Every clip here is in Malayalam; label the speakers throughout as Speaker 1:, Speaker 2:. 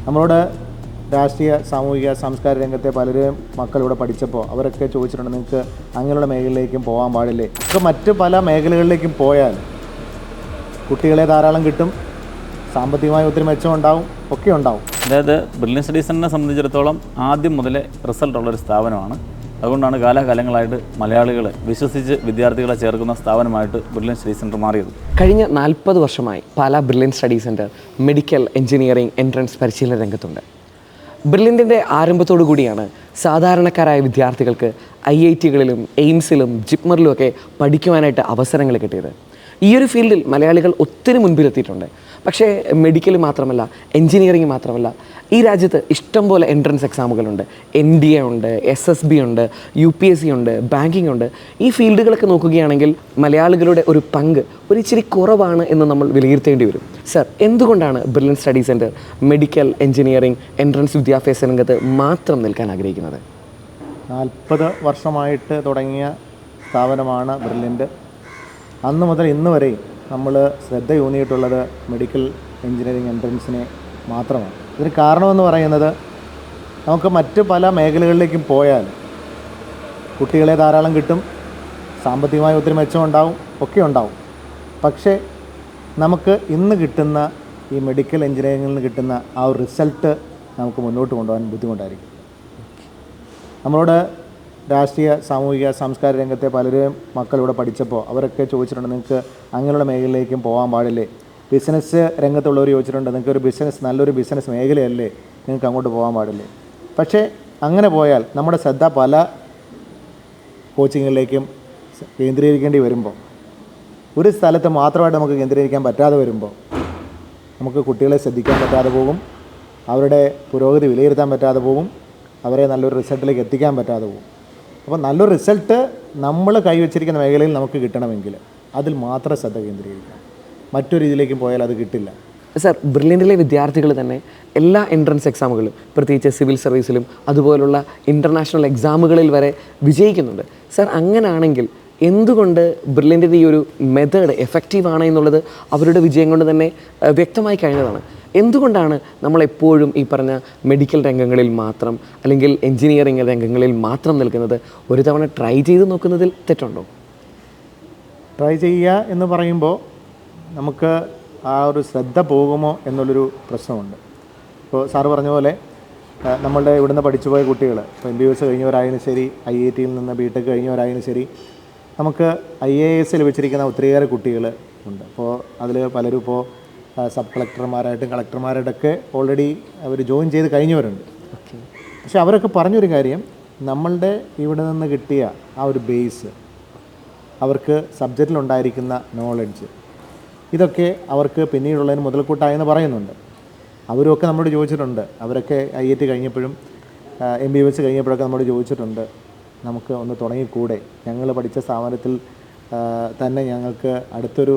Speaker 1: നമ്മളോട് രാഷ്ട്രീയ സാമൂഹിക സാംസ്കാരിക രംഗത്തെ പലരും മക്കളിവിടെ പഠിച്ചപ്പോൾ അവരൊക്കെ ചോദിച്ചിട്ടുണ്ട്, നിങ്ങൾക്ക് അങ്ങനെയുള്ള മേഖലയിലേക്കും പോകാൻ പാടില്ലേ? ഇപ്പോൾ മറ്റ് പല മേഖലകളിലേക്കും പോയാൽ കുട്ടികളെ ധാരാളം കിട്ടും, സാമ്പത്തികമായി ഒത്തിരി മെച്ചം ഉണ്ടാവും, ഒക്കെ ഉണ്ടാവും.
Speaker 2: അതായത് ബ്രില്യൻറ്റ് സ്റ്റഡി സെൻ്ററിനെ സംബന്ധിച്ചിടത്തോളം ആദ്യം മുതലേ റിസൾട്ടുള്ളൊരു സ്ഥാപനമാണ്. അതുകൊണ്ടാണ് കാലാകാലങ്ങളായിട്ട് മലയാളികൾ വിശ്വസിച്ച് വിദ്യാർത്ഥികളെ ചേർക്കുന്ന സ്ഥാപനമായിട്ട് ബ്രില്യൻറ്റ് സ്റ്റഡി സെൻറ്റർ മാറിയത്.
Speaker 3: കഴിഞ്ഞ 40 വർഷമായി Pala brilliant study centre medical, engineering, entrance പരിശീലന രംഗത്തുണ്ട്. ബ്രില്യൻറ്റിൻ്റെ ആരംഭത്തോടു കൂടിയാണ് സാധാരണക്കാരായ വിദ്യാർത്ഥികൾക്ക് IITകളിലും എയിംസിലും ജിപ്മറിലുമൊക്കെ പഠിക്കുവാനായിട്ട് അവസരങ്ങൾ കിട്ടിയത്. ഈ ഒരു ഫീൽഡിൽ മലയാളികൾ ഒത്തിരി മുൻപിലെത്തിയിട്ടുണ്ട്. പക്ഷേ മെഡിക്കൽ മാത്രമല്ല, എൻജിനീയറിംഗ് മാത്രമല്ല, ഈ രാജ്യത്ത് ഇഷ്ടം പോലെ എൻട്രൻസ് എക്സാമുകളുണ്ട്. NDA ഉണ്ട്, SSB ഉണ്ട്, UPSC ഉണ്ട്, ബാങ്കിങ് ഉണ്ട്. ഈ ഫീൽഡുകളൊക്കെ നോക്കുകയാണെങ്കിൽ മലയാളികളുടെ ഒരു പങ്ക് ഒരു ഇച്ചിരി കുറവാണ് എന്ന് നമ്മൾ വിലയിരുത്തേണ്ടി വരും. സർ, എന്തുകൊണ്ടാണ് brilliant study centre medical, engineering, entrance വിദ്യാഭ്യാസ രംഗത്ത് മാത്രം നിൽക്കാൻ ആഗ്രഹിക്കുന്നത്?
Speaker 1: 40 വർഷമായിട്ട് തുടങ്ങിയ സ്ഥാപനമാണ് ബ്രില്യൻറ്റ്. അന്ന് മുതൽ ഇന്ന് വരെയും നമ്മൾ ശ്രദ്ധയൂന്നിയിട്ടുള്ളത് മെഡിക്കൽ, എൻജിനീയറിംഗ്, എൻട്രൻസിനെ മാത്രമാണ്. ഇതിന് കാരണമെന്ന് പറയുന്നത്, നമുക്ക് മറ്റ് പല മേഖലകളിലേക്കും പോയാൽ കുട്ടികളെ ധാരാളം കിട്ടും, സാമ്പത്തികമായി ഒത്തിരി മെച്ചം ഉണ്ടാവും, ഒക്കെ ഉണ്ടാവും. പക്ഷേ നമുക്ക് ഇന്ന് കിട്ടുന്ന ഈ മെഡിക്കൽ, എൻജിനീയറിംഗിൽ നിന്ന് കിട്ടുന്ന ആ ഒരു റിസൾട്ട് നമുക്ക് മുന്നോട്ട് കൊണ്ടുപോകാൻ ബുദ്ധിമുട്ടായിരിക്കും. നമ്മളോട് രാഷ്ട്രീയ സാമൂഹിക സാംസ്കാരിക രംഗത്തെ പലരും മക്കളിവിടെ പഠിച്ചപ്പോൾ അവരൊക്കെ ചോദിച്ചിട്ടുണ്ട്, നിങ്ങൾക്ക് അങ്ങനെയുള്ള മേഖലയിലേക്കും പോകാൻ പാടില്ലേ? ബിസിനസ് രംഗത്തുള്ളവർ ചോദിച്ചിട്ടുണ്ട്, നിങ്ങൾക്ക് ഒരു ബിസിനസ്, നല്ലൊരു ബിസിനസ് മേഖലയല്ലേ, നിങ്ങൾക്ക് അങ്ങോട്ട് പോകാൻ പാടില്ലേ? പക്ഷേ അങ്ങനെ പോയാൽ നമ്മുടെ ശ്രദ്ധ പല കോച്ചിങ്ങിലേക്കും കേന്ദ്രീകരിക്കേണ്ടി വരുമ്പോൾ, ഒരു സ്ഥലത്ത് മാത്രമായിട്ട് നമുക്ക് കേന്ദ്രീകരിക്കാൻ പറ്റാതെ വരുമ്പോൾ നമുക്ക് കുട്ടികളെ ശ്രദ്ധിക്കാൻ പറ്റാതെ പോകും, അവരുടെ പുരോഗതി വിലയിരുത്താൻ പറ്റാതെ പോകും, അവരെ നല്ലൊരു റിസൾട്ടിലേക്ക് എത്തിക്കാൻ പറ്റാതെ പോകും. അപ്പോൾ നല്ലൊരു റിസൾട്ട് നമ്മൾ കൈവച്ചിരിക്കുന്ന മേഖലയിൽ നമുക്ക് കിട്ടണമെങ്കിൽ അതിൽ മാത്രം ശ്രദ്ധ കേന്ദ്രീകരിക്കണം. മറ്റൊരു രീതിയിലേക്കും പോയാൽ അത് കിട്ടില്ല.
Speaker 3: സർ, ബ്രില്യൻറ്റിലെ വിദ്യാർത്ഥികൾ തന്നെ എല്ലാ എൻട്രൻസ് എക്സാമുകളും, പ്രത്യേകിച്ച് സിവിൽ സർവീസിലും അതുപോലുള്ള ഇൻ്റർനാഷണൽ എക്സാമുകളിൽ വരെ വിജയിക്കുന്നുണ്ട്. സർ, അങ്ങനെയാണെങ്കിൽ എന്തുകൊണ്ട് ബ്രില്യൻറ്റിൻ്റെ ഈ ഒരു മെത്തേഡ് എഫക്റ്റീവാണ് എന്നുള്ളത് അവരുടെ വിജയം കൊണ്ട് തന്നെ വ്യക്തമായി കഴിഞ്ഞതാണ്. എന്തുകൊണ്ടാണ് നമ്മളെപ്പോഴും ഈ പറഞ്ഞ മെഡിക്കൽ രംഗങ്ങളിൽ മാത്രം അല്ലെങ്കിൽ എൻജിനീയറിംഗ് രംഗങ്ങളിൽ മാത്രം നിൽക്കുന്നത്? ഒരു തവണ ട്രൈ ചെയ്ത് നോക്കുന്നതിൽ തെറ്റുണ്ടോ?
Speaker 1: ട്രൈ ചെയ്യുക എന്ന് പറയുമ്പോൾ നമുക്ക് ആ ഒരു ശ്രദ്ധ പോകുമോ എന്നുള്ളൊരു പ്രശ്നമുണ്ട്. ഇപ്പോൾ സാറ് പറഞ്ഞ പോലെ നമ്മളുടെ ഇവിടുന്ന് പഠിച്ചു പോയ കുട്ടികൾ, ഇപ്പോൾ MBBS കഴിഞ്ഞവരായാലും ശരി, IITയിൽ നിന്ന് BTech കഴിഞ്ഞവരായാലും ശരി, നമുക്ക് IAS ലഭിച്ചിരിക്കുന്ന ഒത്തിരിയേറെ കുട്ടികൾ ഉണ്ട്. അപ്പോൾ അതിൽ പലരും ഇപ്പോൾ സബ് കളക്ടർമാരായിട്ടും കളക്ടർമാരായിട്ടൊക്കെ ഓൾറെഡി അവർ ജോയിൻ ചെയ്ത് കഴിഞ്ഞവരുണ്ട്. പക്ഷെ അവരൊക്കെ പറഞ്ഞൊരു കാര്യം, നമ്മളുടെ ഇവിടെ നിന്ന് കിട്ടിയ ആ ഒരു ബേസ്, അവർക്ക് സബ്ജക്റ്റിലുണ്ടായിരിക്കുന്ന നോളഡ്ജ്, ഇതൊക്കെ അവർക്ക് പിന്നീടുള്ളതിന് മുതൽക്കൂട്ടായെന്ന് പറയുന്നുണ്ട്. അവരൊക്കെ നമ്മളോട് ചോദിച്ചിട്ടുണ്ട്, അവരൊക്കെ IIT കഴിഞ്ഞപ്പോഴും MBBS കഴിഞ്ഞപ്പോഴൊക്കെ നമ്മളോട് ചോദിച്ചിട്ടുണ്ട്, നമുക്ക് ഒന്ന് തുടങ്ങിക്കൂടെ, ഞങ്ങൾ പഠിച്ച സ്ഥാപനത്തിൽ തന്നെ ഞങ്ങൾക്ക് അടുത്തൊരു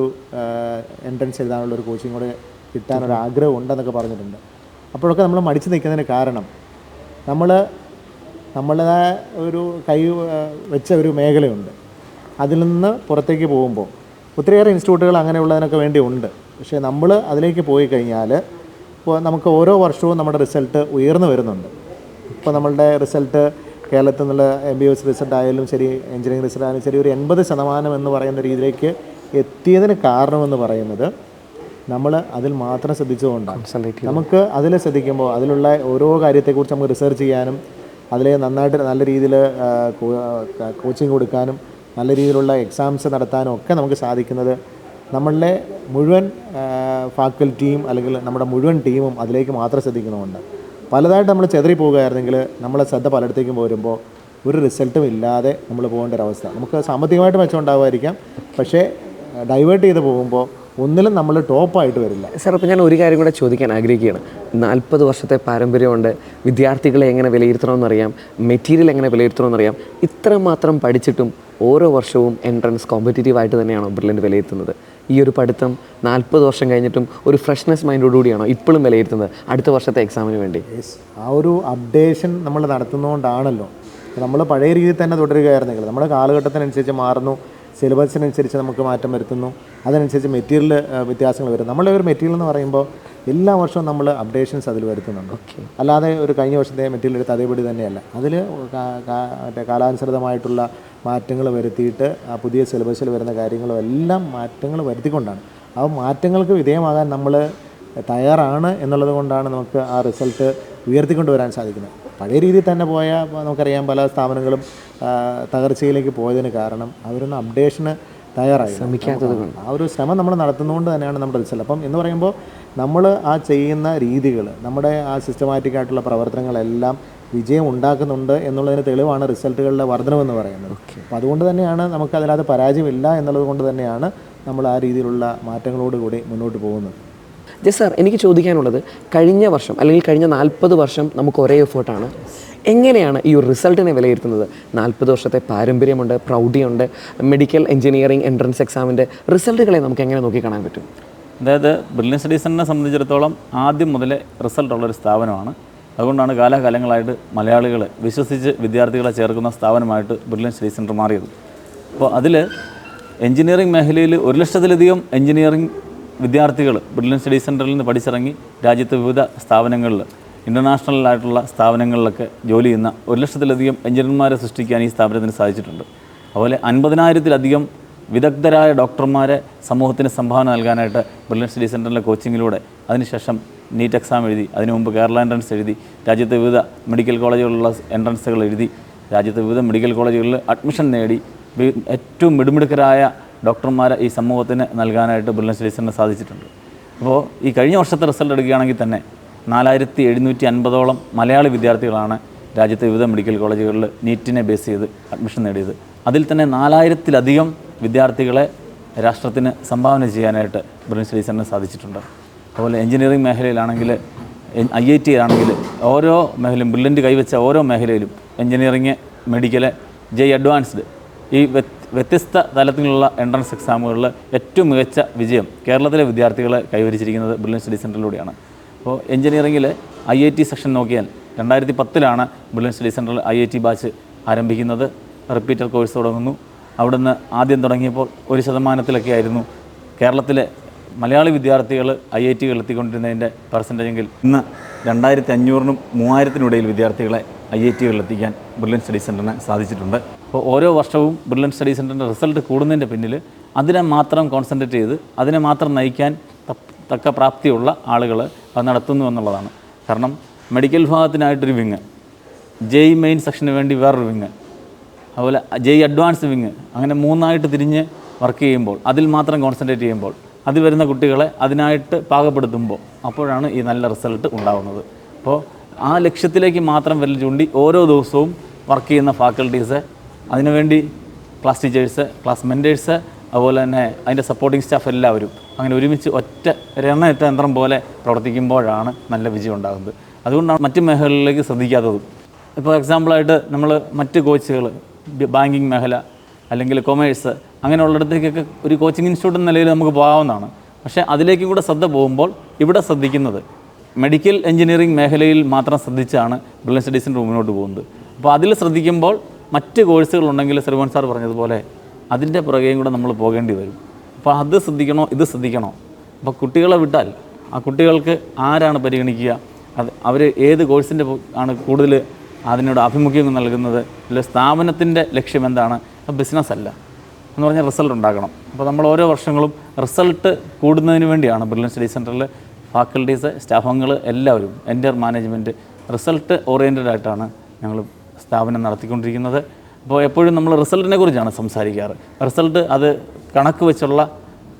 Speaker 1: എൻട്രൻസ് എഴുതാനുള്ളൊരു കോച്ചിങ് കൂടെ കിട്ടാനൊരാഗ്രഹം ഉണ്ടെന്നൊക്കെ പറഞ്ഞിട്ടുണ്ട്. അപ്പോഴൊക്കെ നമ്മൾ മടിച്ചു നിൽക്കുന്നതിന് കാരണം, നമ്മളുടേതായ ഒരു കൈ വെച്ച ഒരു മേഖലയുണ്ട്, അതിൽ നിന്ന് പുറത്തേക്ക് പോകുമ്പോൾ ഒത്തിരിയേറെ ഇൻസ്റ്റിറ്റ്യൂട്ടുകൾ അങ്ങനെയുള്ളതിനൊക്കെ വേണ്ടി ഉണ്ട്. പക്ഷേ നമ്മൾ അതിലേക്ക് പോയി കഴിഞ്ഞാൽ ഇപ്പോൾ നമുക്ക് ഓരോ വർഷവും നമ്മുടെ റിസൾട്ട് ഉയർന്നു വരുന്നുണ്ട്. ഇപ്പോൾ നമ്മളുടെ റിസൾട്ട് കേരളത്തിൽ നിന്നുള്ള MBBS റിസൾട്ട് ആയാലും ശരി, എഞ്ചിനീയറിംഗ് റിസൾട്ട് ആയാലും ശരി, ഒരു 80% എന്ന് പറയുന്ന രീതിയിലേക്ക് എത്തിയതിന് കാരണമെന്ന് പറയുന്നത് നമ്മൾ അതിൽ മാത്രം ശ്രദ്ധിച്ചുകൊണ്ടാണ്. നമുക്ക് അതിൽ ശ്രദ്ധിക്കുമ്പോൾ അതിലുള്ള ഓരോ കാര്യത്തെക്കുറിച്ച് നമുക്ക് റിസർച്ച് ചെയ്യാനും അതിൽ നന്നായിട്ട് നല്ല രീതിയിൽ കോച്ചിങ് കൊടുക്കാനും നല്ല രീതിയിലുള്ള എക്സാംസ് നടത്താനും ഒക്കെ നമുക്ക് സാധിക്കുന്നത് നമ്മളുടെ മുഴുവൻ ഫാക്കൽറ്റിയും അല്ലെങ്കിൽ നമ്മുടെ മുഴുവൻ ടീമും അതിലേക്ക് മാത്രം ശ്രദ്ധിക്കുന്നതുകൊണ്ട്. പലതായിട്ട് നമ്മൾ ചെതറി പോകുകയായിരുന്നെങ്കിൽ നമ്മളെ ശ്രദ്ധ പലയിടത്തേക്കും പോരുമ്പോൾ ഒരു റിസൾട്ടും ഇല്ലാതെ നമ്മൾ പോകേണ്ട ഒരവസ്ഥ. നമുക്ക് സാമ്പത്തികമായിട്ട് മെച്ചം ഉണ്ടാകുമായിരിക്കാം, പക്ഷേ ഡൈവേർട്ട് ചെയ്ത് പോകുമ്പോൾ ഒന്നിലും നമ്മൾ ടോപ്പായിട്ട് വരില്ല.
Speaker 3: സാർ, അപ്പോൾ ഞാൻ ഒരു കാര്യം കൂടെ ചോദിക്കാൻ ആഗ്രഹിക്കുകയാണ്. 40 വർഷത്തെ പാരമ്പര്യമുണ്ട്, വിദ്യാർത്ഥികളെ എങ്ങനെ വിലയിരുത്തണമെന്നറിയാം, മെറ്റീരിയൽ എങ്ങനെ വിലയിരുത്തണമെന്നറിയാം. ഇത്രമാത്രം പഠിച്ചിട്ടും ഓരോ വർഷവും എൻട്രൻസ് കോമ്പറ്റീറ്റീവായിട്ട് തന്നെയാണോ ബ്രില്യൻറ്റ് വിലയിരുത്തുന്നത്? ഈ ഒരു പഠിത്തം 40 വർഷം കഴിഞ്ഞിട്ടും ഒരു ഫ്രഷ്നെസ് മൈൻഡോടുകൂടിയാണോ ഇപ്പോഴും വിലയിരുത്തുന്നത് അടുത്ത വർഷത്തെ എക്സാമിന് വേണ്ടി?
Speaker 1: ആ ഒരു അപ്ഡേഷൻ നമ്മൾ നടത്തുന്നതുകൊണ്ടാണല്ലോ. നമ്മൾ പഴയ രീതിയിൽ തന്നെ തുടരുകയായിരുന്നെങ്കിൽ നമ്മുടെ കാലഘട്ടത്തിനനുസരിച്ച് മാറുന്നു, സിലബസിനനുസരിച്ച് നമുക്ക് മാറ്റം വരുത്തുന്നു, അതനുസരിച്ച് മെറ്റീരിയൽ വ്യത്യാസങ്ങൾ വരും. നമ്മളെ ഒരു മെറ്റീരിയൽ എന്ന് പറയുമ്പോൾ എല്ലാ വർഷവും നമ്മൾ അപ്ഡേഷൻസ് അതിൽ വരുത്തുന്നുണ്ട്. അല്ലാതെ ഒരു കഴിഞ്ഞ വർഷത്തെ മെറ്റീരിയൽ എടുത്ത് അതേപടി തന്നെയല്ല, അതിൽ മറ്റേ കാലാനുസൃതമായിട്ടുള്ള മാറ്റങ്ങൾ വരുത്തിയിട്ട് ആ പുതിയ സിലബസിൽ വരുന്ന കാര്യങ്ങളും എല്ലാം മാറ്റങ്ങൾ വരുത്തിക്കൊണ്ടാണ്. ആ മാറ്റങ്ങൾക്ക് വിധേയമാകാൻ നമ്മൾ തയ്യാറാണ് എന്നുള്ളത് കൊണ്ടാണ് നമുക്ക് ആ റിസൾട്ട് ഉയർത്തിക്കൊണ്ട് വരാൻ സാധിക്കുന്നത്. പഴയ രീതിയിൽ തന്നെ പോയാൽ നമുക്കറിയാം പല സ്ഥാപനങ്ങളും തകർച്ചയിലേക്ക് പോയതിന് കാരണം അവരൊന്ന് അപ്ഡേഷന് തയ്യാറായി
Speaker 3: ശ്രമിക്കാത്തത്
Speaker 1: ആ ഒരു ശ്രമം നമ്മൾ നടത്തുന്നതുകൊണ്ട് തന്നെയാണ് നമ്മുടെ റിസൾട്ട്. അപ്പം എന്ന് പറയുമ്പോൾ നമ്മൾ ആ ചെയ്യുന്ന രീതികൾ, നമ്മുടെ ആ സിസ്റ്റമാറ്റിക് ആയിട്ടുള്ള പ്രവർത്തനങ്ങളെല്ലാം വിജയം ഉണ്ടാക്കുന്നുണ്ട് എന്നുള്ളതിന് തെളിവാണ് റിസൾട്ടുകളുടെ വർധനമെന്ന് പറയുന്നത്. അപ്പോൾ അതുകൊണ്ട് തന്നെയാണ് നമുക്കതിനകത്ത് പരാജയമില്ല എന്നുള്ളത് കൊണ്ട് തന്നെയാണ് നമ്മൾ ആ രീതിയിലുള്ള മാറ്റങ്ങളോടുകൂടി മുന്നോട്ട് പോകുന്നത്.
Speaker 3: ജസ് സാർ, എനിക്ക് ചോദിക്കാനുള്ളത്, കഴിഞ്ഞ വർഷം അല്ലെങ്കിൽ കഴിഞ്ഞ 40 വർഷം നമുക്ക് ഒരേ എഫേർട്ടാണ്. എങ്ങനെയാണ് ഈ ഒരു റിസൾട്ടിനെ വിലയിരുത്തുന്നത്? 40 വർഷത്തെ പാരമ്പര്യമുണ്ട്, പ്രൗഢിയുണ്ട്, മെഡിക്കൽ എഞ്ചിനീയറിംഗ് എൻട്രൻസ് എക്സാമിൻ്റെ റിസൾട്ടുകളെ നമുക്ക് എങ്ങനെ നോക്കിക്കാണാൻ പറ്റും?
Speaker 2: അതായത് ബ്രില്യൻ സ്റ്റഡി സെൻ്ററിനെ സംബന്ധിച്ചിടത്തോളം ആദ്യം മുതലേ റിസൾട്ടുള്ളൊരു സ്ഥാപനമാണ്. അതുകൊണ്ടാണ് കാലാകാലങ്ങളായിട്ട് മലയാളികൾ വിശ്വസിച്ച് വിദ്യാർത്ഥികളെ ചേർക്കുന്ന സ്ഥാപനമായിട്ട് ബ്രില്യൻ സ്റ്റഡി സെൻ്റർ മാറിയത്. അപ്പോൾ അതിൽ എഞ്ചിനീയറിംഗ് മേഖലയിൽ 1 ലക്ഷത്തിലധികം എഞ്ചിനീയറിംഗ് വിദ്യാർത്ഥികൾ ബ്രില്യൻ സ്റ്റഡി സെൻ്ററിൽ നിന്ന് പഠിച്ചിറങ്ങി രാജ്യത്തെ വിവിധ സ്ഥാപനങ്ങളിൽ, ഇൻ്റർനാഷണലായിട്ടുള്ള സ്ഥാപനങ്ങളിലൊക്കെ ജോലി ചെയ്യുന്ന 1 ലക്ഷത്തിലധികം എഞ്ചിനീയർമാരെ സൃഷ്ടിക്കാൻ ഈ സ്ഥാപനത്തിന് സാധിച്ചിട്ടുണ്ട്. അതുപോലെ 50,000-ത്തിലധികം വിദഗ്ധരായ ഡോക്ടർമാരെ സമൂഹത്തിന് സംഭാവന നൽകാനായിട്ട് ബ്രില്യൻ സ്റ്റഡി സെൻ്ററിലെ കോച്ചിങ്ങിലൂടെ, അതിനുശേഷം നീറ്റ് എക്സാം എഴുതി, അതിനു മുമ്പ് കേരള എൻട്രൻസ് എഴുതി, രാജ്യത്തെ വിവിധ മെഡിക്കൽ കോളേജുകളിലുള്ള എൻട്രൻസുകൾ എഴുതി, രാജ്യത്തെ വിവിധ മെഡിക്കൽ കോളേജുകളിൽ അഡ്മിഷൻ നേടി ഏറ്റവും മിടുമിടുക്കരായ ഡോക്ടർമാരെ ഈ സമൂഹത്തിന് നൽകാനായിട്ട് ബ്രില്യൻ സ്റ്റഡി സെൻ്ററിന് സാധിച്ചിട്ടുണ്ട്. അപ്പോൾ ഈ കഴിഞ്ഞ വർഷത്തെ റിസൾട്ട് എടുക്കുകയാണെങ്കിൽ തന്നെ 4750ഓളം മലയാളി വിദ്യാർത്ഥികളാണ് രാജ്യത്തെ വിവിധ മെഡിക്കൽ കോളേജുകളിൽ നീറ്റിനെ ബേസ് ചെയ്ത് അഡ്മിഷൻ നേടിയത്. അതിൽ തന്നെ 4000-ത്തിലധികം വിദ്യാർത്ഥികളെ രാഷ്ട്രത്തിന് സംഭാവന ചെയ്യാനായിട്ട് ബ്രില്യൻ സ്റ്റഡി സെൻ്ററിന് സാധിച്ചിട്ടുണ്ട്. അതുപോലെ എഞ്ചിനീയറിംഗ് മേഖലയിലാണെങ്കിൽ, IIT ആണെങ്കിൽ, ഓരോ മേഖലയും ബ്രില്യൻ്റ് കൈവച്ച ഓരോ മേഖലയിലും എഞ്ചിനീയറിംഗ്, മെഡിക്കൽ, JEE അഡ്വാൻസ്ഡ്, ഈ വ്യത്യസ്ത തലത്തിലുള്ള എൻട്രൻസ് എക്സാമുകളിൽ ഏറ്റവും മികച്ച വിജയം കേരളത്തിലെ വിദ്യാർത്ഥികളെ കൈവരിച്ചിരിക്കുന്നത് ബ്രില്യൻ സ്റ്റഡി സെൻ്ററിലൂടെയാണ്. അപ്പോൾ എഞ്ചിനീയറിംഗിൽ IIT സെക്ഷൻ നോക്കിയാൽ 2010-ലാണ് ബ്രില്യൻ സ്റ്റഡി സെൻ്ററിൽ IIT ബാച്ച് ആരംഭിക്കുന്നത്. റിപ്പീറ്റർ കോഴ്സ് തുടങ്ങുന്നു. അവിടുന്ന് ആദ്യം തുടങ്ങിയപ്പോൾ 1% ആയിരുന്നു കേരളത്തിലെ മലയാളി വിദ്യാർത്ഥികൾ IIT-കൾ എത്തിക്കൊണ്ടിരുന്നതിൻ്റെ പെർസെൻറ്റേജെങ്കിൽ ഇന്ന് 2500-നും 3000-നും ഇടയിൽ വിദ്യാർത്ഥികളെ IIT-കളിൽ എത്തിക്കാൻ ബ്രില്യൻ സ്റ്റഡി സെൻ്ററിന് സാധിച്ചിട്ടുണ്ട്. അപ്പോൾ ഓരോ വർഷവും ബ്രില്യൻ സ്റ്റഡി സെൻ്ററിൻ്റെ റിസൾട്ട് കൂടുന്നതിൻ്റെ പിന്നിൽ അതിനെ മാത്രം കോൺസെൻട്രേറ്റ് ചെയ്ത് അതിനെ മാത്രം നയിക്കാൻ തക്ക പ്രാപ്തിയുള്ള ആളുകൾ അത് നടത്തുന്നു എന്നുള്ളതാണ്. കാരണം മെഡിക്കൽ വിഭാഗത്തിനായിട്ടൊരു വിങ്, JEE മെയിൻ സെക്ഷന് വേണ്ടി വേറൊരു വിങ്, അതുപോലെ JEE അഡ്വാൻസ് വിങ്, അങ്ങനെ 3ആയിട്ട് തിരിഞ്ഞ് വർക്ക് ചെയ്യുമ്പോൾ, അതിൽ മാത്രം കോൺസെൻട്രേറ്റ് ചെയ്യുമ്പോൾ, അതിൽ വരുന്ന കുട്ടികളെ അതിനായിട്ട് പാകപ്പെടുത്തുമ്പോൾ അപ്പോഴാണ് ഈ നല്ല റിസൾട്ട് ഉണ്ടാകുന്നത്. അപ്പോൾ ആ ലക്ഷ്യത്തിലേക്ക് മാത്രം വിരൽ ചൂണ്ടി ഓരോ ദിവസവും വർക്ക് ചെയ്യുന്ന ഫാക്കൽറ്റീസ്, അതിനുവേണ്ടി ക്ലാസ് ടീച്ചേഴ്സ്, ക്ലാസ് മെൻറ്റേഴ്സ്, അതുപോലെ തന്നെ അതിൻ്റെ സപ്പോർട്ടിംഗ് സ്റ്റാഫ് എല്ലാവരും അങ്ങനെ ഒരുമിച്ച് ഒറ്റ എണ്ണയിട്ട യന്ത്രം പോലെ പ്രവർത്തിക്കുമ്പോഴാണ് നല്ല വിജയം ഉണ്ടാകുന്നത്. അതുകൊണ്ടാണ് മറ്റ് മേഖലകളിലേക്ക് ശ്രദ്ധിക്കാത്തതും. ഇപ്പോൾ എക്സാമ്പിളായിട്ട് നമ്മൾ മറ്റ് കോച്ചുകൾ, ബാങ്കിങ് മേഖല അല്ലെങ്കിൽ കൊമേഴ്സ്, അങ്ങനെയുള്ളിടത്തേക്കൊക്കെ ഒരു കോച്ചിങ് ഇൻസ്റ്റിറ്റ്യൂട്ട് എന്ന നിലയിൽ നമുക്ക് പോകാവുന്നതാണ്. പക്ഷേ അതിലേക്കും കൂടെ ശ്രദ്ധ പോകുമ്പോൾ ഇവിടെ ശ്രദ്ധിക്കുന്നത് മെഡിക്കൽ എഞ്ചിനീയറിംഗ് മേഖലയിൽ മാത്രം ശ്രദ്ധിച്ചാണ് ബ്രില്യൻ സ്റ്റഡി സെൻ്റർ മുന്നോട്ട് പോകുന്നത്. അപ്പോൾ അതിൽ ശ്രദ്ധിക്കുമ്പോൾ മറ്റ് കോഴ്സുകളുണ്ടെങ്കിൽ ശ്രീമോഹൻ സാർ പറഞ്ഞതുപോലെ അതിൻ്റെ പുറകെയും കൂടെ നമ്മൾ പോകേണ്ടി വരും. അപ്പോൾ അത് ശ്രദ്ധിക്കണോ, ഇത് ശ്രദ്ധിക്കണോ? അപ്പോൾ കുട്ടികളെ വിട്ടാൽ ആ കുട്ടികൾക്ക് ആരാണ് പരിഗണിക്കുക? അവർ ഏത് കോഴ്സിൻ്റെ ആണ് കൂടുതൽ അതിനോട് ആഭിമുഖ്യം നൽകുന്നത്? അല്ലെ സ്ഥാപനത്തിൻ്റെ ലക്ഷ്യം എന്താണ്? ബിസിനസ് അല്ല എന്ന് പറഞ്ഞാൽ റിസൾട്ട് ഉണ്ടാക്കണം. അപ്പോൾ നമ്മൾ ഓരോ വർഷങ്ങളും റിസൾട്ട് കൂടുന്നതിന് വേണ്ടിയാണ് ബ്രില്യൻ സ്റ്റഡി സെൻ്ററിൽ ഫാക്കൽറ്റീസ്, സ്റ്റാഫംഗങ്ങൾ എല്ലാവരും, എൻ്റെ മാനേജ്മെൻറ്റ് റിസൾട്ട് ഓറിയൻറ്റഡ് ആയിട്ടാണ് ഞങ്ങൾ സ്ഥാപനം നടത്തിക്കൊണ്ടിരിക്കുന്നത്. അപ്പോൾ എപ്പോഴും നമ്മൾ റിസൾട്ടിനെ കുറിച്ചാണ് സംസാരിക്കാറ്. റിസൾട്ട് അത് കണക്ക് വെച്ചുള്ള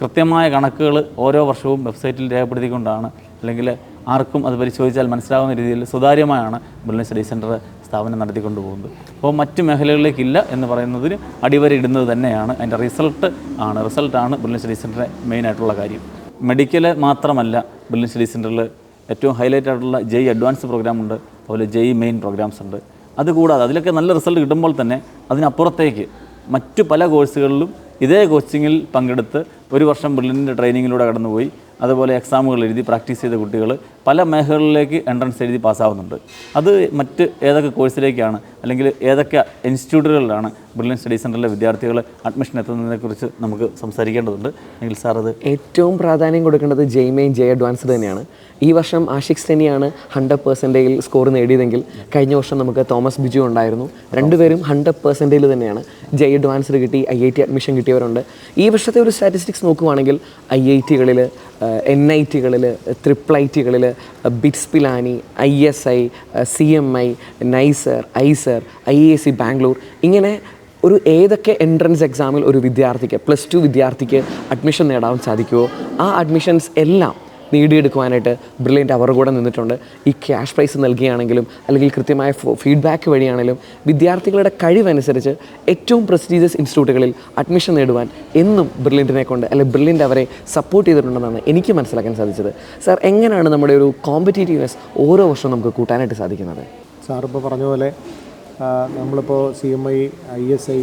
Speaker 2: കൃത്യമായ കണക്കുകൾ ഓരോ വർഷവും വെബ്സൈറ്റിൽ രേഖപ്പെടുത്തിക്കൊണ്ടാണ്, അല്ലെങ്കിൽ ആർക്കും അത് പരിശോധിച്ചാൽ മനസ്സിലാകുന്ന രീതിയിൽ സുതാര്യമായാണ് ബ്രില്യൻ സ്റ്റഡി സെൻ്റർ സ്ഥാപനം നടത്തിക്കൊണ്ട് പോകുന്നത്. അപ്പോൾ മറ്റ് മേഖലകളിലേക്കില്ല എന്ന് പറയുന്നതിന് അടിവരയിടുന്നത് തന്നെയാണ് അതിൻ്റെ റിസൾട്ടാണ് ബ്രില്യൻ സ്റ്റഡി സെൻ്ററിൻ്റെ മെയിനായിട്ടുള്ള കാര്യം. മെഡിക്കൽ മാത്രമല്ല ബ്രില്യൻ സ്റ്റഡി സെൻ്ററിൽ ഏറ്റവും ഹൈലൈറ്റ് ആയിട്ടുള്ള JEE അഡ്വാൻസ് പ്രോഗ്രാം ഉണ്ട്, അതുപോലെ JEE മെയിൻ പ്രോഗ്രാംസ് ഉണ്ട്. അതുകൂടാതെ അതിലൊക്കെ നല്ല റിസൾട്ട് കിട്ടുമ്പോൾ തന്നെ അതിനപ്പുറത്തേക്ക് മറ്റു പല കോഴ്സുകളിലും ഇതേ കോച്ചിങ്ങിൽ പങ്കെടുത്ത് 1 വർഷം ബ്രില്യൻ്റെ ട്രെയിനിങ്ങിലൂടെ കടന്നുപോയി അതുപോലെ എക്സാമുകൾ എഴുതി പ്രാക്ടീസ് ചെയ്ത കുട്ടികൾ പല മേഖലകളിലേക്ക് എൻട്രൻസ് എഴുതി പാസ്സാവുന്നുണ്ട്. അത് മറ്റ് ഏതൊക്കെ കോഴ്സിലേക്കാണ് അല്ലെങ്കിൽ ഏതൊക്കെ ഇൻസ്റ്റിറ്റ്യൂട്ടുകളിലാണ് ബ്രില്യൻറ്റ് സ്റ്റഡി സെൻറ്ററിലെ വിദ്യാർത്ഥികൾ അഡ്മിഷൻ എത്തുന്നതിനെക്കുറിച്ച് നമുക്ക് സംസാരിക്കേണ്ടതുണ്ട്. എങ്കിൽ സാർ അത്
Speaker 3: ഏറ്റവും പ്രാധാന്യം കൊടുക്കേണ്ടത് ജെയ്മെയിൻ ജെ അഡ്വാൻസ്ഡ് തന്നെയാണ്. ഈ വർഷം ആഷിഖ് തന്നെയാണ് 100% സ്കോർ നേടിയതെങ്കിൽ കഴിഞ്ഞ വർഷം നമുക്ക് തോമസ് ബിജു ഉണ്ടായിരുന്നു. രണ്ടുപേരും 100% തന്നെയാണ്. ജെ അഡ്വാൻസ്ഡ് കിട്ടി, IIT അഡ്മിഷൻ കിട്ടിയവരുണ്ട്. ഈ വർഷത്തെ ഒരു സ്റ്റാറ്റിസ്റ്റിക്സ് നോക്കുവാണെങ്കിൽ IITകളിൽ, NITകളിൽ, IIITകളിൽ, BITS Pilani, ISI, CMI, NISER, IISER, IAC Bangalore, ഇങ്ങനെ ഒരു ഏതൊക്കെ എൻട്രൻസ് എക്സാമിൽ ഒരു വിദ്യാർത്ഥിക്ക് +2 വിദ്യാർത്ഥിക്ക് അഡ്മിഷൻ നേടാൻ സാധിക്കുമോ ആ അഡ്മിഷൻസ് എല്ലാം നേടിയെടുക്കുവാനായിട്ട് ബ്രില്യൻ്റ് അവർ കൂടെ നിന്നിട്ടുണ്ട്. ഈ ക്യാഷ് പ്രൈസ് നൽകുകയാണെങ്കിലും അല്ലെങ്കിൽ കൃത്യമായ ഫീഡ്ബാക്ക് വഴിയാണെങ്കിലും വിദ്യാർത്ഥികളുടെ കഴിവനുസരിച്ച് ഏറ്റവും പ്രസ്റ്റീജിയസ് ഇൻസ്റ്റിറ്റ്യൂട്ടുകളിൽ അഡ്മിഷൻ നേടുവാൻ എന്നും ബ്രില്യൻറ്റിനെ കൊണ്ട് അല്ലെങ്കിൽ ബ്രില്യൻ്റ് അവരെ സപ്പോർട്ട് ചെയ്തിട്ടുണ്ടെന്നാണ് എനിക്ക് മനസ്സിലാക്കാൻ സാധിച്ചത്. സാർ, എങ്ങനെയാണ് നമ്മുടെ ഒരു കോമ്പറ്റീറ്റീവ്നെസ് ഓരോ വർഷവും നമുക്ക് കൂട്ടാനായിട്ട് സാധിക്കുന്നത്?
Speaker 1: സാർ ഇപ്പോൾ പറഞ്ഞ പോലെ നമ്മളിപ്പോൾ CMI, ISI,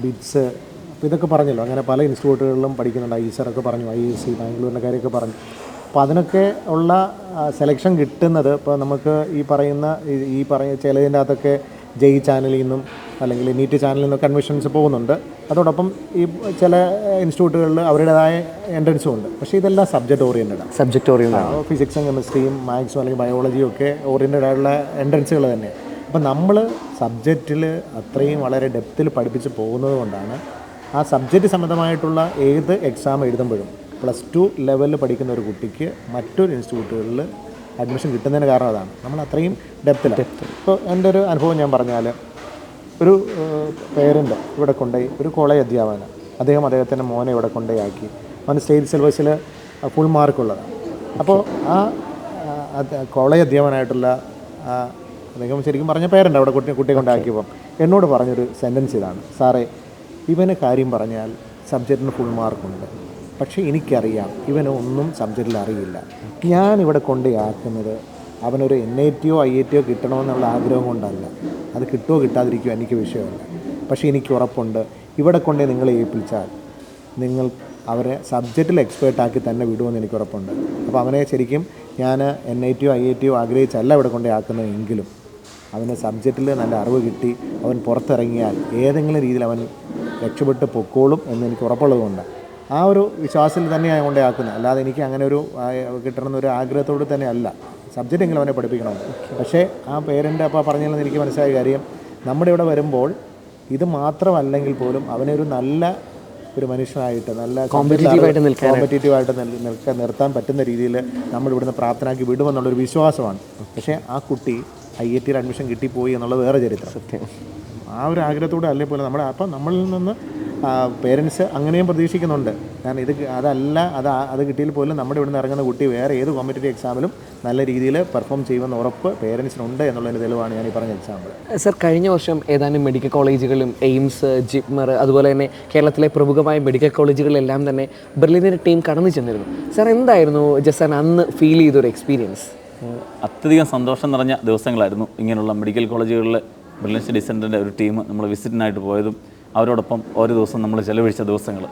Speaker 1: ബിറ്റ്സ്, അപ്പോൾ ഇതൊക്കെ പറഞ്ഞല്ലോ, അങ്ങനെ പല ഇൻസ്റ്റിറ്റ്യൂട്ടുകളിലും പഠിക്കുന്നുണ്ട്. ഐസറൊക്കെ പറഞ്ഞു, IAC ബാംഗ്ലൂരിൻ്റെ കാര്യമൊക്കെ പറഞ്ഞു. അപ്പോൾ അതിനൊക്കെ ഉള്ള സെലക്ഷൻ കിട്ടുന്നത് ഇപ്പോൾ നമുക്ക് ഈ പറയുന്ന ചിലതിൻ്റെ അകത്തൊക്കെ ജെയ് ചാനലിൽ നിന്നും അല്ലെങ്കിൽ നീറ്റ് ചാനലിൽ നിന്നൊക്കെ അഡ്മിഷൻസ് പോകുന്നുണ്ട്. അതോടൊപ്പം ഈ ചില ഇൻസ്റ്റിറ്റ്യൂട്ടുകളിൽ അവരുടേതായ എൻട്രൻസും ഉണ്ട്. പക്ഷേ ഇതെല്ലാം സബ്ജക്റ്റ് ഓറിയൻറ്റഡാണ്.
Speaker 3: സബ്ജക്റ്റ് ഓറിയൻറ്റഡ്,
Speaker 1: ഫിസിക്സും കെമിസ്ട്രിയും മാത്സും അല്ലെങ്കിൽ ബയോളജിയും ഒക്കെ ഓറിയൻറ്റഡ് ആയിട്ടുള്ള എൻട്രൻസുകൾ തന്നെയാണ്. അപ്പം നമ്മൾ സബ്ജക്റ്റിൽ അത്രയും വളരെ ഡെപ്തിൽ പഠിപ്പിച്ച് പോകുന്നത് കൊണ്ടാണ് ആ സബ്ജക്റ്റ് സംബന്ധമായിട്ടുള്ള ഏത് എക്സാം എഴുതുമ്പോഴും +2 ലെവലിൽ പഠിക്കുന്ന ഒരു കുട്ടിക്ക് മറ്റൊരു ഇൻസ്റ്റിറ്റ്യൂട്ടുകളിൽ അഡ്മിഷൻ കിട്ടുന്നതിന് കാരണം അതാണ്. നമ്മൾ അത്രയും ഡെപ്തിലാണ്. ഇപ്പോൾ എൻ്റെ ഒരു അനുഭവം ഞാൻ പറഞ്ഞാൽ, ഒരു പേരൻ്റ് ഇവിടെ കൊണ്ടുപോയി ഒരു കോളേജ് അധ്യാപകന് അദ്ദേഹത്തിൻ്റെ മോനെ ഇവിടെ കൊണ്ടുപോയി ആക്കി. അവന് സ്റ്റേറ്റ് സിലബസിൽ ഫുൾ മാർക്കുള്ളതാണ്. അപ്പോൾ ആ കോളേജ് അധ്യാപകനായിട്ടുള്ള അദ്ദേഹം ശരിക്കും പറഞ്ഞ പേരൻ്റ് അവിടെ കുട്ടിയെ കൊണ്ടാക്കിയപ്പം എന്നോട് പറഞ്ഞൊരു സെൻറ്റൻസ് ഇതാണ്: സാറേ, ഇവന് കാര്യം പറഞ്ഞാൽ സബ്ജക്റ്റിന് ഫുൾ മാർക്കുണ്ട്, പക്ഷേ എനിക്കറിയാം ഇവന് ഒന്നും സബ്ജക്റ്റിൽ അറിയില്ല. ഞാനിവിടെ കൊണ്ടുപോയാക്കുന്നത് അവനൊരു NITയോ IITയോ കിട്ടണമെന്നുള്ള ആഗ്രഹം കൊണ്ടല്ല. അത് കിട്ടുമോ കിട്ടാതിരിക്കുമോ എനിക്ക് വിഷയമല്ല. പക്ഷേ എനിക്ക് ഉറപ്പുണ്ട്, ഇവിടെ കൊണ്ടേ നിങ്ങളെ ഏൽപ്പിച്ചാൽ നിങ്ങൾ അവരെ സബ്ജക്റ്റിൽ എക്സ്പേർട്ടാക്കി തന്നെ വിടുമെന്ന് എനിക്ക് ഉറപ്പുണ്ട്. അപ്പോൾ അവനെ ശരിക്കും ഞാൻ NITയോ IITയോ ആഗ്രഹിച്ചല്ല ഇവിടെ കൊണ്ടേ ആക്കുന്നതെങ്കിലും അവന് സബ്ജക്റ്റിൽ നല്ല അറിവ് കിട്ടി അവൻ പുറത്തിറങ്ങിയാൽ ഏതെങ്കിലും രീതിയിൽ അവൻ രക്ഷപ്പെട്ട് പൊക്കോളും എന്ന് എനിക്ക് ഉറപ്പുള്ളതുകൊണ്ട് ആ ഒരു വിശ്വാസത്തിൽ തന്നെയാണ് കൊണ്ടേ ആക്കുന്നത്. അല്ലാതെ എനിക്ക് അങ്ങനെ ഒരു കിട്ടണമെന്നൊരു ആഗ്രഹത്തോട് തന്നെ അല്ല. സബ്ജക്റ്റ് എങ്കിലും അവനെ പഠിപ്പിക്കണം. പക്ഷേ ആ പേരൻ്റ് അപ്പോൾ പറഞ്ഞാലെന്ന് എനിക്ക് മനസ്സിലായ കാര്യം, നമ്മുടെ ഇവിടെ വരുമ്പോൾ ഇത് മാത്രമല്ലെങ്കിൽ പോലും അവനെ ഒരു നല്ല ഒരു മനുഷ്യനായിട്ട് നല്ല കോമ്പറ്റീറ്റീവായിട്ട് നിർത്താൻ പറ്റുന്ന രീതിയിൽ നമ്മൾ ഇവിടുന്ന് പ്രാപ്തനാക്കി വിടുമെന്നുള്ളൊരു വിശ്വാസമാണ്. പക്ഷേ ആ കുട്ടി IITയിൽ അഡ്മിഷൻ കിട്ടിപ്പോയി എന്നുള്ളത് വേറെ ചരിത്രം. സത്യം. ആ ഒരു ആഗ്രഹത്തോടെ അല്ലേ പോലും നമ്മളിൽ നിന്ന് പേരൻസ് അങ്ങനെയും പ്രതീക്ഷിക്കുന്നുണ്ട്. കാരണം അത് കിട്ടിയാൽ പോലും നമ്മുടെ ഇവിടുന്ന് ഇറങ്ങുന്ന കുട്ടി വേറെ ഏത് കോമ്പറ്റേറ്റീവ് എക്സാമിലും നല്ല രീതിയിൽ പെർഫോം ചെയ്യുമെന്ന് ഉറപ്പ് പേരൻസിനുണ്ട് എന്നുള്ളതിൻ്റെ തെളിവാണ് ഞാൻ ഈ പറഞ്ഞ എക്സാമ്പിൾ.
Speaker 3: സർ, കഴിഞ്ഞ വർഷം ഏതാനും മെഡിക്കൽ കോളേജുകളും എയിംസ്, ജിപ്മർ, അതുപോലെ തന്നെ കേരളത്തിലെ പ്രമുഖമായ മെഡിക്കൽ കോളേജുകളിലെല്ലാം തന്നെ ബ്രില്യൻറ്റിൻ്റെ ടീം കടന്നു ചെന്നിരുന്നു. സാർ, എന്തായിരുന്നു ജസാൻ അന്ന് ഫീൽ ചെയ്തൊരു എക്സ്പീരിയൻസ്?
Speaker 2: അത്യധികം സന്തോഷം നിറഞ്ഞ ദിവസങ്ങളായിരുന്നു. ഇങ്ങനെയുള്ള മെഡിക്കൽ കോളേജുകളിൽ ബ്രില്യൻറ്റ് സ്റ്റഡി സെൻറ്ററിൻ്റെ ഒരു ടീം നമ്മൾ വിസിറ്റിനായിട്ട് പോയതും അവരോടൊപ്പം ഓരോ ദിവസം നമ്മൾ ചെലവഴിച്ച ദിവസങ്ങൾ.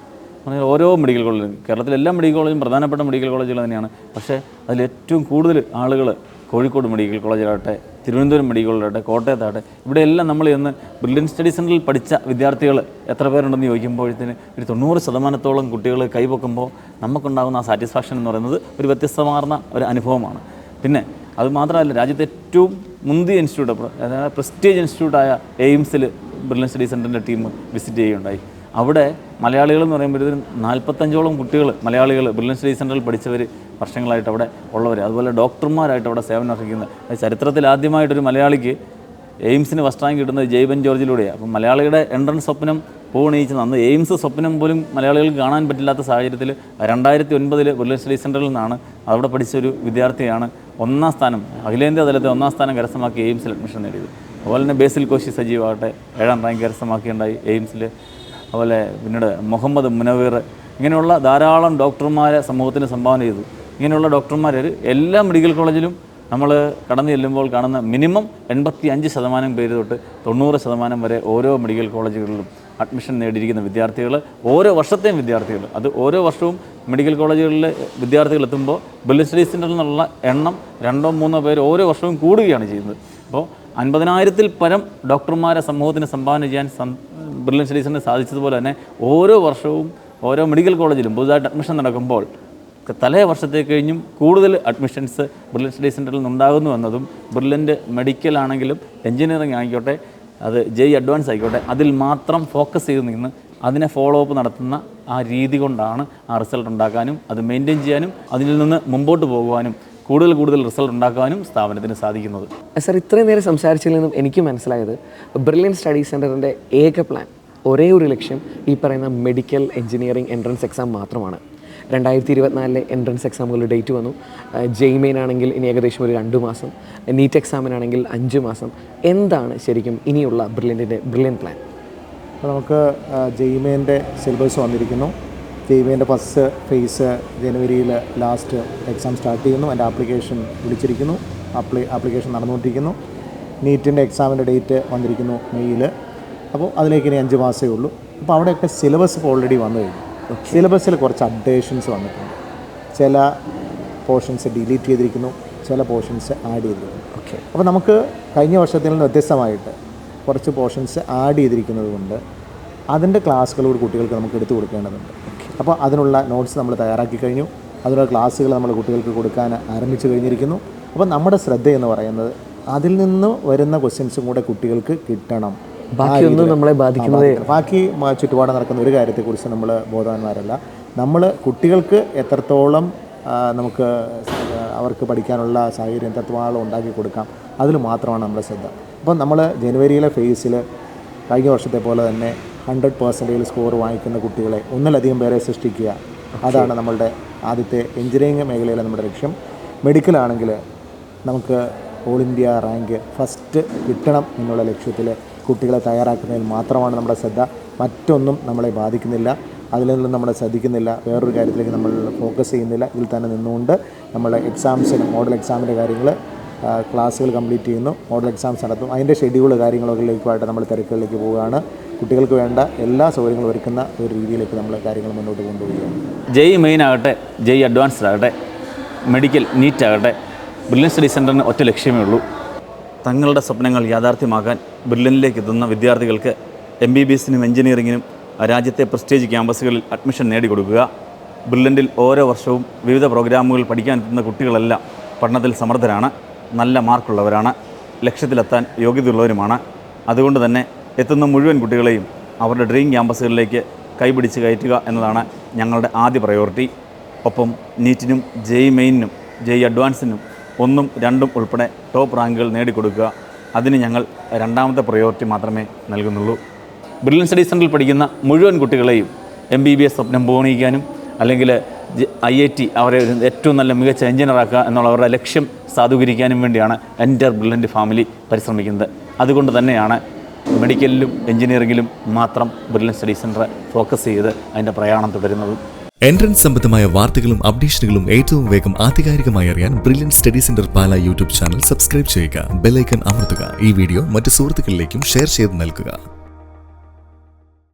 Speaker 2: ഓരോ മെഡിക്കൽ കോളേജിലും, കേരളത്തിലെ എല്ലാ മെഡിക്കൽ കോളേജും പ്രധാനപ്പെട്ട മെഡിക്കൽ കോളേജുകൾ തന്നെയാണ്. പക്ഷേ അതിലേറ്റവും കൂടുതൽ ആളുകൾ കോഴിക്കോട് മെഡിക്കൽ കോളേജിലാകട്ടെ, തിരുവനന്തപുരം മെഡിക്കൽ കോളേജാകട്ടെ, കോട്ടയത്താകട്ടെ, ഇവിടെയെല്ലാം നമ്മൾ ഇന്ന് ബ്രില്യൻറ്റ് സ്റ്റഡി സെൻറ്ററിൽ പഠിച്ച വിദ്യാർത്ഥികൾ എത്ര പേരുണ്ടെന്ന് ചോദിക്കുമ്പോഴത്തേന് ഒരു 90% കുട്ടികൾ കൈപൊക്കുമ്പോൾ നമുക്കുണ്ടാകുന്ന ആ സാറ്റിസ്ഫാക്ഷൻ എന്ന് പറയുന്നത് ഒരു വ്യത്യസ്തമാർന്ന ഒരു അനുഭവമാണ്. പിന്നെ അതുമാത്രമല്ല, രാജ്യത്തെ ഏറ്റവും മുന്തിയ ഇൻസ്റ്റിറ്റ്യൂട്ട്, അതായത് പ്രസ്റ്റീജ് ഇൻസ്റ്റിറ്റ്യൂട്ടായ എയിംസിൽ ബ്രില്യൻറ്റ് സ്റ്റഡി സെൻറ്ററിൻ്റെ ടീം വിസിറ്റ് ചെയ്യുകയുണ്ടായി. അവിടെ മലയാളികൾ എന്ന് പറയുമ്പോഴത്തേനും 45ഓളം കുട്ടികൾ മലയാളികൾ ബ്രില്യൻറ്റ് സ്റ്റഡി സെൻറ്ററിൽ പഠിച്ചവർ വർഷങ്ങളായിട്ട് അവിടെ ഉള്ളവർ, അതുപോലെ ഡോക്ടർമാരായിട്ട് അവിടെ സേവനം അനുഷ്ഠിക്കുന്നത്. ചരിത്രത്തിൽ ആദ്യമായിട്ടൊരു മലയാളിക്ക് എയിംസിന് ഫസ്റ്റ് റാങ്ക് കിട്ടുന്നത് ജെയ്ബൻ ജോർജിലൂടെയാണ്. അപ്പം മലയാളിയുടെ എൻട്രൻസ് സ്വപ്നം പൂർണ്ണയിച്ചത് അന്ന് എയിംസ് സ്വപ്നം പോലും മലയാളികൾക്ക് കാണാൻ പറ്റില്ലാത്ത സാഹചര്യത്തിൽ 2009 ബ്രില്യൻറ്റ് സ്റ്റഡി സെൻറ്ററിൽ നിന്നാണ് അവിടെ പഠിച്ചൊരു വിദ്യാർത്ഥിയാണ് ഒന്നാം സ്ഥാനം, അഖിലേന്ത്യാ തലത്തിൽ ഒന്നാം സ്ഥാനം കരസ്ഥമാക്കി എയിംസിൽ അഡ്മിഷൻ നേടിയത്. അതുപോലെ തന്നെ ബേസിൽ കോശി സജീവാകട്ടെ 7ാം റാങ്ക് കരസ്ഥമാക്കിയുണ്ടായി എയിംസിൽ. അതുപോലെ പിന്നീട് മുഹമ്മദ് മുനവീർ, ഇങ്ങനെയുള്ള ധാരാളം ഡോക്ടർമാരെ സമൂഹത്തിന് സംഭാവന ചെയ്തു. ഇങ്ങനെയുള്ള ഡോക്ടർമാർ എല്ലാ മെഡിക്കൽ കോളേജിലും നമ്മൾ കടന്നു ചെല്ലുമ്പോൾ കാണുന്ന മിനിമം 85% പേര് തൊട്ട് 90% വരെ ഓരോ മെഡിക്കൽ കോളേജുകളിലും അഡ്മിഷൻ നേടിയിരിക്കുന്ന വിദ്യാർത്ഥികൾ, ഓരോ വർഷത്തെയും വിദ്യാർത്ഥികൾ, അത് ഓരോ വർഷവും മെഡിക്കൽ കോളേജുകളിലെ വിദ്യാർത്ഥികൾ എത്തുമ്പോൾ ബ്രില്യൻറ്റ് സ്റ്റഡി സെൻറ്ററിൽ നിന്നുള്ള എണ്ണം 2-3 പേര് ഓരോ വർഷവും കൂടുകയാണ് ചെയ്യുന്നത്. അപ്പോൾ 50,000-ൽ പരം ഡോക്ടർമാരെ സമൂഹത്തിന് സംഭാവന ചെയ്യാൻ ബ്രില്യൻറ്റ് സ്റ്റഡി സെൻറ്ററിന് സാധിച്ചതുപോലെ തന്നെ ഓരോ വർഷവും ഓരോ മെഡിക്കൽ കോളേജിലും പുതുതായിട്ട് അഡ്മിഷൻ നടക്കുമ്പോൾ തലേ വർഷത്തെ കഴിഞ്ഞും കൂടുതൽ അഡ്മിഷൻസ് ബ്രില്യൻറ്റ് സ്റ്റഡി സെൻറ്ററിൽ നിന്നുണ്ടാകുന്നു എന്നതും ബ്രില്യൻറ്റ് മെഡിക്കൽ ആണെങ്കിലും എഞ്ചിനീയറിംഗ് ആയിക്കോട്ടെ അത് JEE അഡ്വാൻസ് ആയിക്കോട്ടെ അതിൽ മാത്രം ഫോക്കസ് ചെയ്ത് നിന്ന് അതിനെ ഫോളോ അപ്പ് നടത്തുന്ന ആ രീതി കൊണ്ടാണ് ആ റിസൾട്ട് ഉണ്ടാക്കാനും അത് മെയിൻറ്റെയിൻ ചെയ്യാനും അതിൽ നിന്ന് മുമ്പോട്ട് പോകുവാനും കൂടുതൽ റിസൾട്ട് ഉണ്ടാക്കാനും സ്ഥാപനത്തിന് സാധിക്കുന്നത്.
Speaker 3: സർ, ഇത്രയും നേരം സംസാരിച്ചതിൽ നിന്നും എനിക്ക് മനസ്സിലായത് ബ്രില്യൻറ്റ് സ്റ്റഡി സെൻറ്ററിൻ്റെ ഏക പ്ലാൻ, ഒരേ ഒരു ലക്ഷ്യം ഈ പറയുന്ന മെഡിക്കൽ എഞ്ചിനീയറിംഗ് എൻട്രൻസ് എക്സാം മാത്രമാണ്. 2024 എൻട്രൻസ് എക്സാമുകളുടെ ഡേറ്റ് വന്നു. JEE മെയിൻ ആണെങ്കിൽ ഇനി ഏകദേശം ഒരു 2 മാസം, നീറ്റ് എക്സാമിനാണെങ്കിൽ 5 മാസം. എന്താണ് ശരിക്കും ഇനിയുള്ള ബ്രില്യൻറ്റ് പ്ലാൻ?
Speaker 1: അപ്പോൾ നമുക്ക് JEE മെയിൻ്റെ സിലബസ് വന്നിരിക്കുന്നു. JEE മെയിൻ്റെ ഫസ്റ്റ് ഫേസ് ജനുവരിയിൽ ലാസ്റ്റ് എക്സാം സ്റ്റാർട്ട് ചെയ്യുന്നു. അതിൻ്റെ ആപ്ലിക്കേഷൻ വിളിച്ചിരിക്കുന്നു. ആപ്ലിക്കേഷൻ നടന്നുകൊണ്ടിരിക്കുന്നു. നീറ്റിൻ്റെ എക്സാമിൻ്റെ ഡേറ്റ് വന്നിരിക്കുന്നു മെയ്യിൽ. അപ്പോൾ അതിലേക്ക് ഇനി 5 മാസമേ ഉള്ളൂ. അപ്പോൾ അവിടെയൊക്കെ സിലബസ് ഇപ്പോൾ ഓൾറെഡി വന്നു കഴിഞ്ഞു. സിലബസിൽ കുറച്ച് അപ്ഡേഷൻസ് വന്നിട്ടുണ്ട്. ചില പോർഷൻസ് ഡിലീറ്റ് ചെയ്തിരിക്കുന്നു, ചില പോർഷൻസ് ആഡ് ചെയ്തിരിക്കുന്നു. അപ്പോൾ നമുക്ക് കഴിഞ്ഞ വർഷത്തിൽ നിന്ന് വ്യത്യസ്തമായിട്ട് കുറച്ച് പോർഷൻസ് ആഡ് ചെയ്തിരിക്കുന്നത് കൊണ്ട് അതിൻ്റെ ക്ലാസ്സുകളോട് കുട്ടികൾക്ക് നമുക്ക് എടുത്തു കൊടുക്കേണ്ടതുണ്ട്. അപ്പോൾ അതിനുള്ള നോട്ട്സ് നമ്മൾ തയ്യാറാക്കി കഴിഞ്ഞു. അതിനുള്ള ക്ലാസ്സുകൾ നമ്മൾ കുട്ടികൾക്ക് കൊടുക്കാൻ ആരംഭിച്ചു കഴിഞ്ഞിരിക്കുന്നു. അപ്പോൾ നമ്മുടെ ശ്രദ്ധയെന്ന് പറയുന്നത് അതിൽ നിന്ന് വരുന്ന ക്വസ്റ്റ്യൻസും കൂടെ കുട്ടികൾക്ക് കിട്ടണം.
Speaker 3: ബാക്കിയൊന്നും നമ്മളെ ബാധിക്കുന്നത്,
Speaker 1: ബാക്കി ചുറ്റുപാട് നടക്കുന്ന ഒരു കാര്യത്തെക്കുറിച്ച് നമ്മൾ ബോധവാന്മാരല്ല. നമ്മൾ കുട്ടികൾക്ക് എത്രത്തോളം നമുക്ക് അവർക്ക് പഠിക്കാനുള്ള സാഹചര്യം എത്രത്തോളം ഉണ്ടാക്കി കൊടുക്കാം അതിൽ മാത്രമാണ് നമ്മുടെ ശ്രദ്ധ. അപ്പോൾ നമ്മൾ ജനുവരിയിലെ ഫേസിൽ കഴിഞ്ഞ വർഷത്തെ പോലെ തന്നെ 100% സ്കോർ വാങ്ങിക്കുന്ന കുട്ടികളെ ഒന്നിലധികം പേരെ സൃഷ്ടിക്കുക. അതാണ് നമ്മളുടെ ആദ്യത്തെ എഞ്ചിനീയറിംഗ് മേഖലയിലെ നമ്മുടെ ലക്ഷ്യം. മെഡിക്കലാണെങ്കിൽ നമുക്ക് ഓൾ ഇന്ത്യ റാങ്ക് ഫസ്റ്റ് കിട്ടണം എന്നുള്ള ലക്ഷ്യത്തിൽ കുട്ടികളെ തയ്യാറാക്കുന്നതിൽ മാത്രമാണ് നമ്മുടെ ശ്രദ്ധ. മറ്റൊന്നും നമ്മളെ ബാധിക്കുന്നില്ല, അതിൽ നിന്നും നമ്മളെ ശ്രദ്ധിക്കുന്നില്ല, വേറൊരു കാര്യത്തിലേക്ക് നമ്മൾ ഫോക്കസ് ചെയ്യുന്നില്ല. ഇതിൽ തന്നെ നിന്നുകൊണ്ട് നമ്മൾ എക്സാംസിന് മോഡൽ എക്സാമിൻ്റെ കാര്യങ്ങൾ ക്ലാസ്സുകൾ കംപ്ലീറ്റ് ചെയ്യുന്നു, മോഡൽ എക്സാംസ് നടത്തും. അതിൻ്റെ ഷെഡ്യൂൾ കാര്യങ്ങളൊക്കെയായിട്ട് നമ്മൾ തിരക്കുകളിലേക്ക് പോവുകയാണ്. കുട്ടികൾക്ക് വേണ്ട എല്ലാ സൗകര്യങ്ങളും ഒരുക്കുന്ന ഒരു രീതിയിലേക്ക് നമ്മൾ കാര്യങ്ങൾ മുന്നോട്ട് കൊണ്ടുപോവുകയാണ്.
Speaker 2: JEE മെയിൻ ആകട്ടെ, JEE അഡ്വാൻസ്ഡ് ആകട്ടെ, മെഡിക്കൽ നീറ്റ് ആകട്ടെ, ബ്രില്യൻറ്റ് സ്റ്റഡി സെൻറ്ററിന് ഒറ്റ ലക്ഷ്യമേ ഉള്ളൂ: തങ്ങളുടെ സ്വപ്നങ്ങൾ യാഥാർത്ഥ്യമാക്കാൻ ബ്രില്യൻറ്റിലേക്ക് എത്തുന്ന വിദ്യാർത്ഥികൾക്ക് MBBSനും എഞ്ചിനീയറിങ്ങിനും രാജ്യത്തെ പ്രസ്റ്റീജ് ക്യാമ്പസുകളിൽ അഡ്മിഷൻ നേടിക്കൊടുക്കുക. ബ്രില്യൻറ്റിൽ ഓരോ വർഷവും വിവിധ പ്രോഗ്രാമുകൾ പഠിക്കാനെത്തുന്ന കുട്ടികളെല്ലാം പഠനത്തിൽ സമർത്ഥരാണ്, നല്ല മാർക്കുള്ളവരാണ്, ലക്ഷ്യത്തിലെത്താൻ യോഗ്യതയുള്ളവരുമാണ്. അതുകൊണ്ട് തന്നെ എത്തുന്ന മുഴുവൻ കുട്ടികളെയും അവരുടെ ഡ്രീം ക്യാമ്പസുകളിലേക്ക് കൈപിടിച്ച് കയറ്റുക എന്നതാണ് ഞങ്ങളുടെ ആദ്യ പ്രയോറിറ്റി. ഒപ്പം നീറ്റിനും JEE മെയിനും JEE അഡ്വാൻസിനും 1ഉം 2ഉം ഉൾപ്പെടെ ടോപ്പ് റാങ്കുകൾ നേടിക്കൊടുക്കുക. അതിന് ഞങ്ങൾ രണ്ടാമത്തെ പ്രയോറിറ്റി മാത്രമേ നൽകുന്നുള്ളൂ. ബ്രില്യൻറ്റ് സ്റ്റഡി സെൻറ്ററിൽ പഠിക്കുന്ന മുഴുവൻ കുട്ടികളെയും MBBS സ്വപ്നം പൂർണ്ണീകരിക്കാനും അല്ലെങ്കിൽ IIT അവരെ ഏറ്റവും നല്ല മികച്ച എഞ്ചിനീയറാക്കുക എന്നുള്ള അവരുടെ ലക്ഷ്യം സാധൂകരിക്കാനും വേണ്ടിയാണ് എൻ്റർ ബ്രില്യൻറ്റ് ഫാമിലി പരിശ്രമിക്കുന്നത്. അതുകൊണ്ട് തന്നെയാണ് മെഡിക്കലിലും എഞ്ചിനീയറിങ്ങിലും മാത്രം ബ്രില്യൻറ്റ് സ്റ്റഡി സെൻറ്റർ ഫോക്കസ് ചെയ്ത് അതിൻ്റെ പ്രയാണം തുടരുന്നത്.
Speaker 4: എൻട്രൻസ് സംബന്ധമായ വാർത്തകളും അപ്ഡേഷനുകളും ഏറ്റവും വേഗം ആധികാരികമായി അറിയാൻ ബ്രില്യൻറ്റ് സ്റ്റഡി സെന്റർ പാല യൂട്യൂബ് ചാനൽ സബ്സ്ക്രൈബ് ചെയ്യുക. ബെൽ ഐക്കൺ അമർത്തുക. ഈ വീഡിയോ മറ്റ് സുഹൃത്തുക്കളിലേക്കും ഷെയർ ചെയ്ത് നൽകുക.